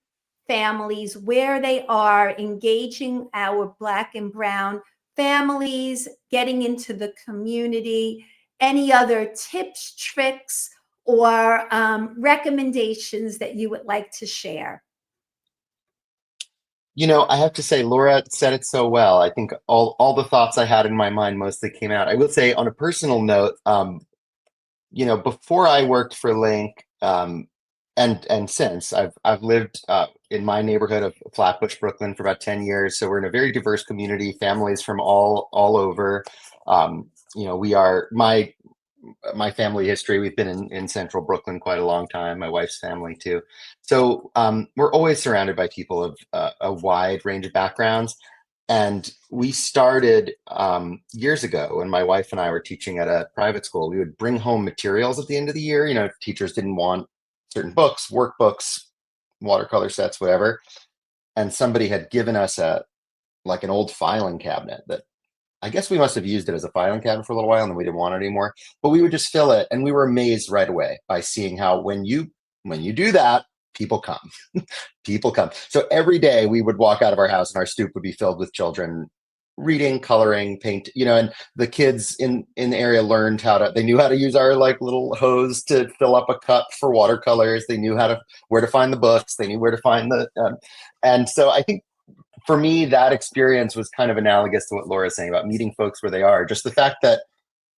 Speaker 1: families where they are, engaging our Black and Brown families, getting into the community? Any other tips, tricks, or recommendations that you would like to share?
Speaker 2: I have to say, Laura said it so well. I think all the thoughts I had in my mind mostly came out. I will say, on a personal note, before I worked for LINC, and since I've lived in my neighborhood of Flatbush, Brooklyn, for about 10 years. So we're in a very diverse community, families from all over. We are my family history. We've been in central Brooklyn quite a long time. My wife's family too. So we're always surrounded by people of a wide range of backgrounds. And we started years ago when my wife and I were teaching at a private school. We would bring home materials at the end of the year. Teachers didn't want certain books, workbooks, watercolor sets, whatever. And somebody had given us an old filing cabinet that I guess we must have used it as a filing cabinet for a little while, and then we didn't want it anymore. But we would just fill it, and we were amazed right away by seeing how when you do that, people come. People come. So every day we would walk out of our house, and our stoop would be filled with children reading, coloring, paint. And the kids in the area learned they knew how to use our little hose to fill up a cup for watercolors. They knew where to find the books. They knew where to find and so I think, for me, that experience was kind of analogous to what Laura's saying about meeting folks where they are. Just the fact that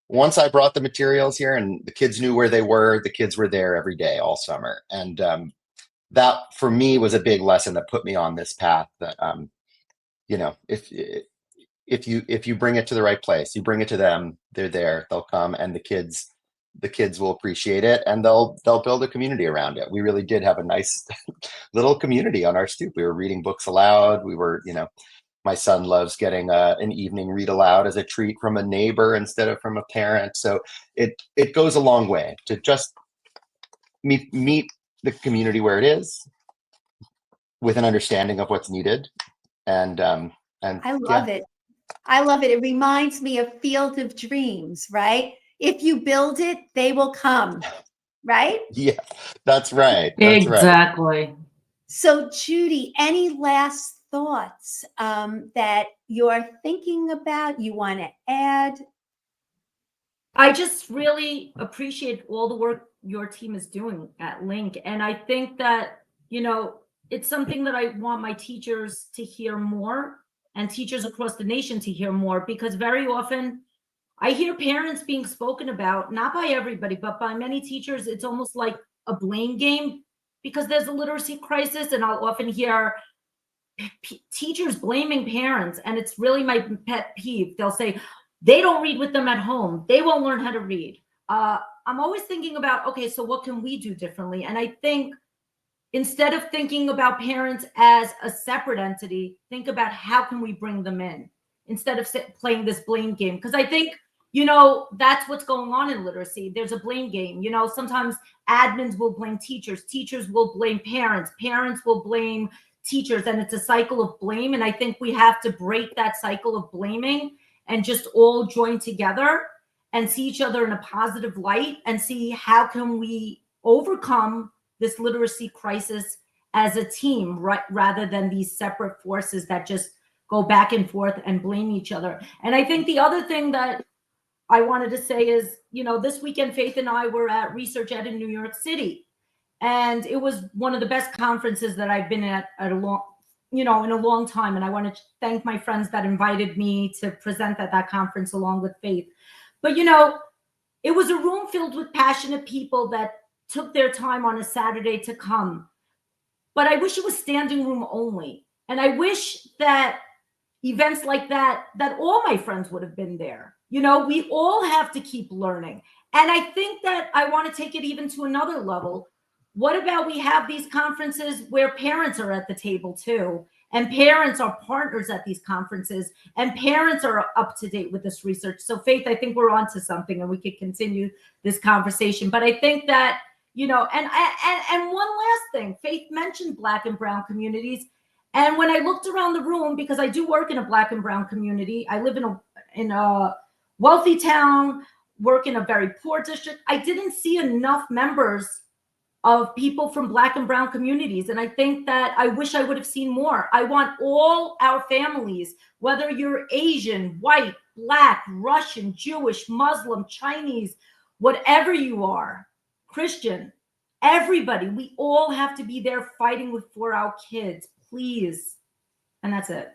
Speaker 2: once I brought the materials here and the kids knew where they were, the kids were there every day all summer. And that for me was a big lesson that put me on this path that, if you bring it to the right place, you bring it to them, they're there, they'll come, and the kids will appreciate it, and they'll build a community around it. We really did have a nice little community on our stoop. We were reading books aloud. We were, my son loves getting an evening read aloud as a treat from a neighbor instead of from a parent. So it goes a long way to just meet the community where it is, with an understanding of what's needed. And
Speaker 1: I love it. I love it. It reminds me of Field of Dreams, right? If you build it, they will come, right?
Speaker 2: Yeah, that's right.
Speaker 5: Exactly.
Speaker 2: Right.
Speaker 1: So, Judy, any last thoughts that you're thinking about, you want to add?
Speaker 4: I just really appreciate all the work your team is doing at LINC. And I think that, it's something that I want my teachers to hear more, and teachers across the nation to hear more, because very often I hear parents being spoken about, not by everybody, but by many teachers. It's almost like a blame game because there's a literacy crisis, and I'll often hear teachers blaming parents, and it's really my pet peeve. They'll say, they don't read with them at home, they won't learn how to read. I'm always thinking about, okay, so what can we do differently? And I think instead of thinking about parents as a separate entity, think about how can we bring them in instead of playing this blame game. Because I think, that's what's going on in literacy. There's a blame game. Sometimes admins will blame teachers. Teachers will blame parents. Parents will blame teachers. And it's a cycle of blame. And I think we have to break that cycle of blaming and just all join together and see each other in a positive light and see how can we overcome this literacy crisis as a team, right, rather than these separate forces that just go back and forth and blame each other. And I think the other thing that I wanted to say is, this weekend, Faith and I were at Research Ed in New York City, and it was one of the best conferences that I've been at in a long time. And I want to thank my friends that invited me to present at that conference along with Faith. But, it was a room filled with passionate people that took their time on a Saturday to come. But I wish it was standing room only. And I wish that events like that all my friends would have been there. We all have to keep learning. And I think that I want to take it even to another level. What about we have these conferences where parents are at the table too, and parents are partners at these conferences, and parents are up to date with this research. So Faith, I think we're onto something, and we could continue this conversation. But I think that, you know, and one last thing, Faith mentioned Black and Brown communities. And when I looked around the room, because I do work in a Black and Brown community, I live in a wealthy town, work in a very poor district, I didn't see enough members of people from Black and Brown communities. And I think that I wish I would have seen more. I want all our families, whether you're Asian, white, Black, Russian, Jewish, Muslim, Chinese, whatever you are, Christian, everybody, we all have to be there fighting for our kids, please. And that's it.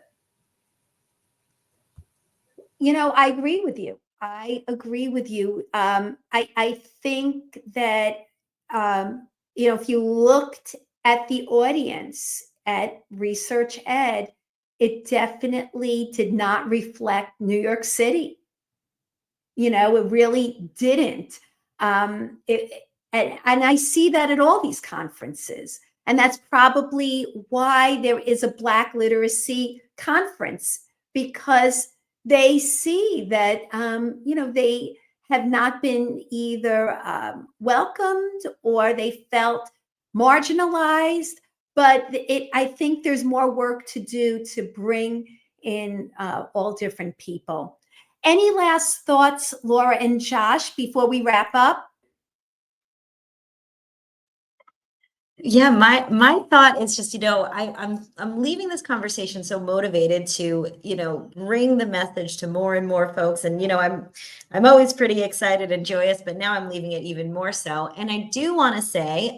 Speaker 1: You know, I agree with you. I agree with you. I think that, you know, if you looked at the audience at Research Ed, it definitely did not reflect New York City. You know, it really didn't. And I see that at all these conferences. And that's probably why there is a Black literacy conference, because they see that, you know, they have not been either welcomed or they felt marginalized. But I think there's more work to do to bring in all different people. Any last thoughts, Laura and Josh, before we wrap up?
Speaker 3: Yeah, my thought is just, you know, I'm leaving this conversation so motivated to, you know, bring the message to more and more folks. And, you know, I'm always pretty excited and joyous, but now I'm leaving it even more so. And I do want to say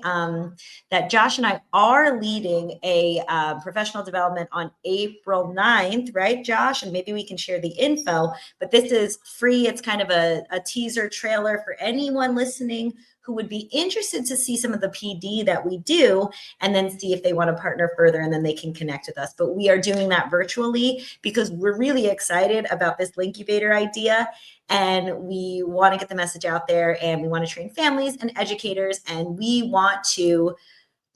Speaker 3: that Josh and I are leading a professional development on April 9th, right, Josh? And maybe we can share the info, but this is free. It's kind of a teaser trailer for anyone listening who would be interested to see some of the PD that we do, and then see if they want to partner further, and then they can connect with us. But we are doing that virtually because we're really excited about this Linkubator idea, and we want to get the message out there, and we want to train families and educators, and we want to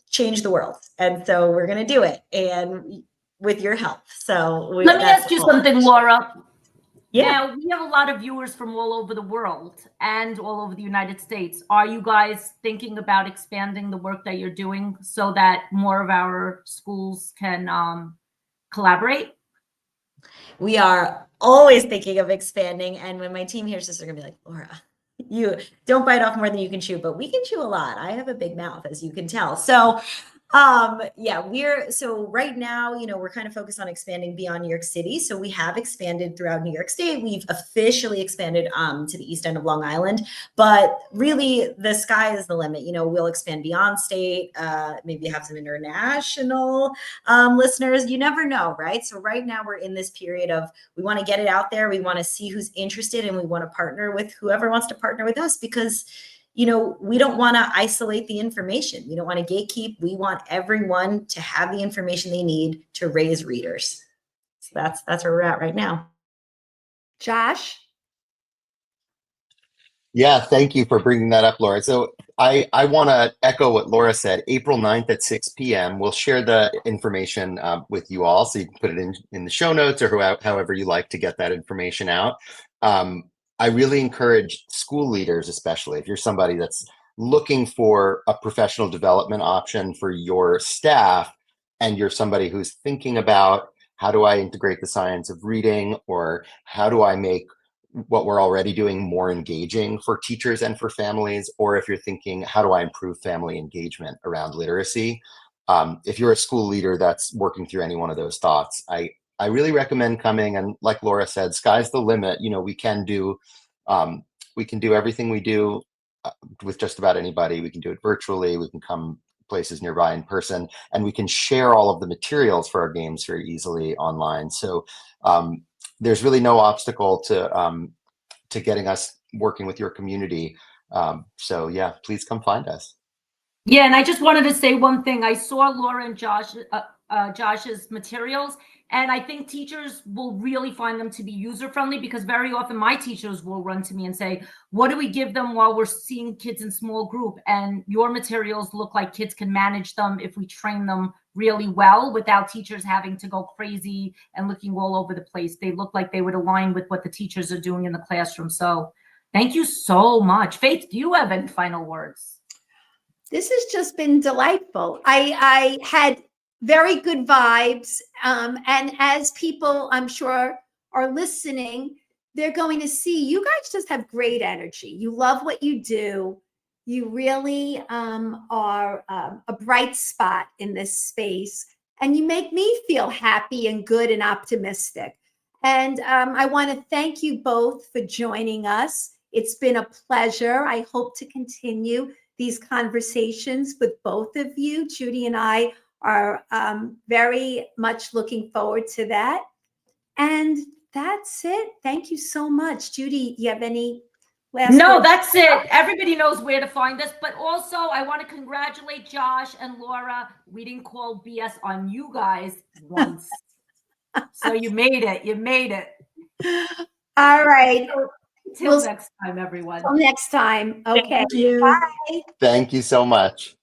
Speaker 3: change the world. And so we're going to do it, and with your help. So
Speaker 4: let me ask you something, Laura.
Speaker 3: Yeah.
Speaker 4: Now, we have a lot of viewers from all over the world and all over the United States. Are you guys thinking about expanding the work that you're doing so that more of our schools can collaborate?
Speaker 3: We are always thinking of expanding. And when my team hears this, they're going to be like, Laura, you don't bite off more than you can chew, but we can chew a lot. I have a big mouth, as you can tell. So yeah, so right now, you know, we're kind of focused on expanding beyond New York City. So we have expanded throughout New York State. We've officially expanded to the east end of Long Island, but really the sky is the limit. You know, we'll expand beyond state, maybe have some international listeners. You never know, right? So right now we're in this period of, we want to get it out there. We want to see who's interested, and we want to partner with whoever wants to partner with us, because you know, we don't want to isolate the information. We don't want to gatekeep. We want everyone to have the information they need to raise readers. So that's where we're at right now.
Speaker 1: Josh?
Speaker 2: Yeah, thank you for bringing that up, Laura. So I want to echo what Laura said. April 9th at 6 p.m. We'll share the information with you all, so you can put it in the show notes, or however you like to get that information out. I really encourage school leaders, especially if you're somebody that's looking for a professional development option for your staff, and you're somebody who's thinking about, how do I integrate the science of reading, or how do I make what we're already doing more engaging for teachers and for families, or if you're thinking, how do I improve family engagement around literacy? If you're a school leader that's working through any one of those thoughts, I really recommend coming. And like Laura said, sky's the limit. You know, we can do everything we do with just about anybody. We can do it virtually. We can come places nearby in person, and we can share all of the materials for our games very easily online. So there's really no obstacle to getting us working with your community. So yeah, please come find us.
Speaker 4: Yeah, and I just wanted to say one thing. I saw Laura and Josh's materials, And I think teachers will really find them to be user-friendly, because very often my teachers will run to me and say, what do we give them while we're seeing kids in small group? And your materials look like kids can manage them if we train them really well without teachers having to go crazy and looking all over the place. They look like they would align with what the teachers are doing in the classroom. So thank you so much. Faith, do you have any final words?
Speaker 1: This has just been delightful. I had very good vibes. And as people, I'm sure, are listening, they're going to see you guys just have great energy. You love what you do. You really are a bright spot in this space. And you make me feel happy and good and optimistic. And I want to thank you both for joining us. It's been a pleasure. I hope to continue these conversations with both of you. Judy and I are very much looking forward to that. And that's it. Thank you so much. Judy, you have any last
Speaker 4: No,
Speaker 1: words?
Speaker 4: that's it. Everybody knows where to find us. But also, I want to congratulate Josh and Laura. We didn't call BS on you guys once. So you made it. You made it.
Speaker 1: All right.
Speaker 4: Till next time, everyone.
Speaker 1: Till next time. Okay.
Speaker 3: Thank you.
Speaker 1: Bye.
Speaker 2: Thank you so much.